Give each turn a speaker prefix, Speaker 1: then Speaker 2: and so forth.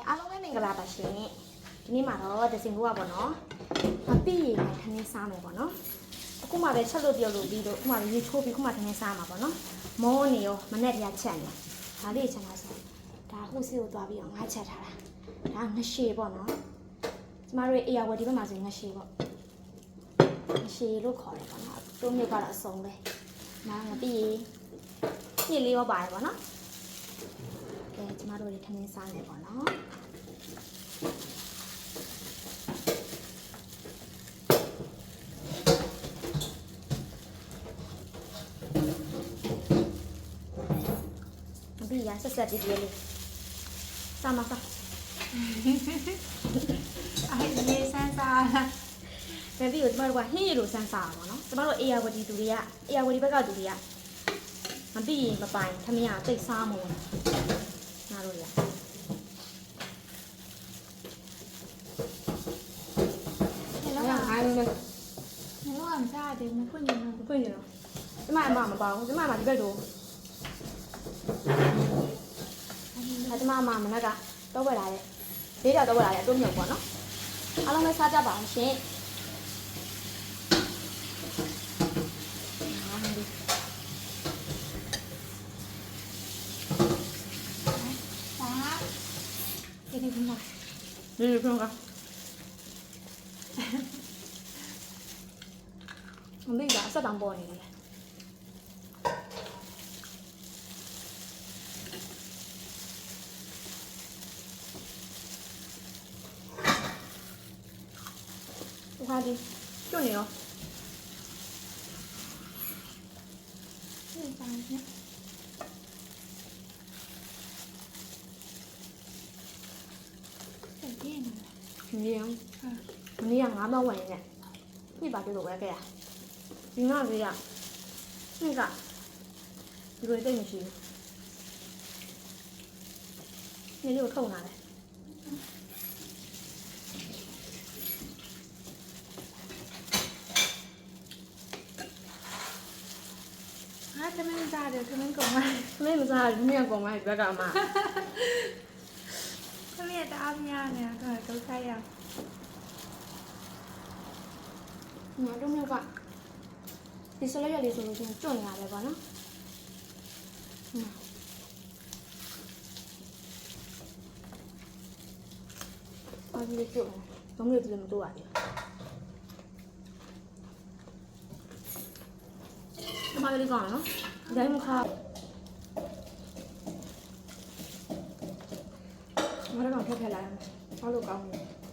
Speaker 1: အားလုံးပဲမင်္ဂလာပါရှင်ဒီနေ့မှာတော့ဒဇင်ကိုကပေါ့နော်မပြည့်ရင်ခင်းစားမယ်ပေါ့နော်အခုမှပဲချက်လို့ပြုတ်လို့ပြီးတော့အခုမှရေချိုးပြီးခုမှခင်းစားမှာပေါ့နော်မောနေရောမနဲ့တည်းချက်နေဒါလေးချက်လာဆိုဒါအခုစီကိုသွားပြီးတော့ငါချက်ထားတာဒါငရှည်ပေါ့နော်ကျမတို့အေယာဝတီဘက်မှာဆိုငရှည်ပေါ့ငရှည်လို့ခေါ်တယ်ပေါ့နော်တိုးမြုပ်ကတော့အစုံပဲနားမပြည့်ညစ်လေးရောပါတယ်ပေါ့နော်ကဲကျမတို့တွေခင်းစားနေပေါ့နော်ပြီးရဆက်ဆက်ဒီလေးစားမစား
Speaker 2: အဲ့ဒီဆန်းစား
Speaker 1: ဘယ်ပြီးတော့ကျမတို့ကဟင်းရည်လိုဆန်းစားပါတော့နော်ကျမတို့အေယာဝတီသူတွေကအေယာဝတီဘက်ကသူတွေကမပြီးရင်မပိုင်ခမရတိတ်စားမို့နားလို့ရ
Speaker 2: အဲ့တော့မစားတယ်မဖွင့်နေတော့
Speaker 1: ဖွင့်နေတော့ကျမအမမပါဘူးကျမအမဒီဘက်တော့ကျမအမမနက်ကတော့ဝယ်လာတဲ့ဈေးတော့ဝယ်လာတဲ့အတိုးမြုပ်ပေါ့နော်အားလုံးပဲစားကြပါအောင်ရှင်
Speaker 2: ဒီနေ့ကမှ
Speaker 1: ဒီလိုပြောကမမေကအဆက်တောင်ပေါ်နေတယ်ဟာဒီကျွနေရော
Speaker 2: ဒီပိုင်းနဲ့ဒီနေ့
Speaker 1: နေရငါးမဝင်နေညစ်ပါကြလို့ပဲခဲ့ရဒီငါကြီးကညစ်ကဒီလိုတိတ်မရှိဘူးညစ်ကိုထုံလာတယ်
Speaker 2: ဟာသမင်းစားတယ်သမင်းကုန်ပါ
Speaker 1: သမင်းမစားဘူးမြင်ကုန်ပါဒီဘက်ကမှ
Speaker 2: သမင်းတအားများနေတော့ဒုက္ခရောက်
Speaker 1: ငါတို့မျိုးကဒီစလက်ရလေးဆိုလို့ချင်းကျွတ်နေရတယ်ပေါ့နော်အားကြီးကျွတ်တယ်ဘုံမျိုးဒီလိုမတို့ပါဘူးဒီမှာလေးကောင်းနော်ဒါမှမဟုတ်မရတော့ဖက်ဖက်လာအောင်အားလို့ကောင်းတယ်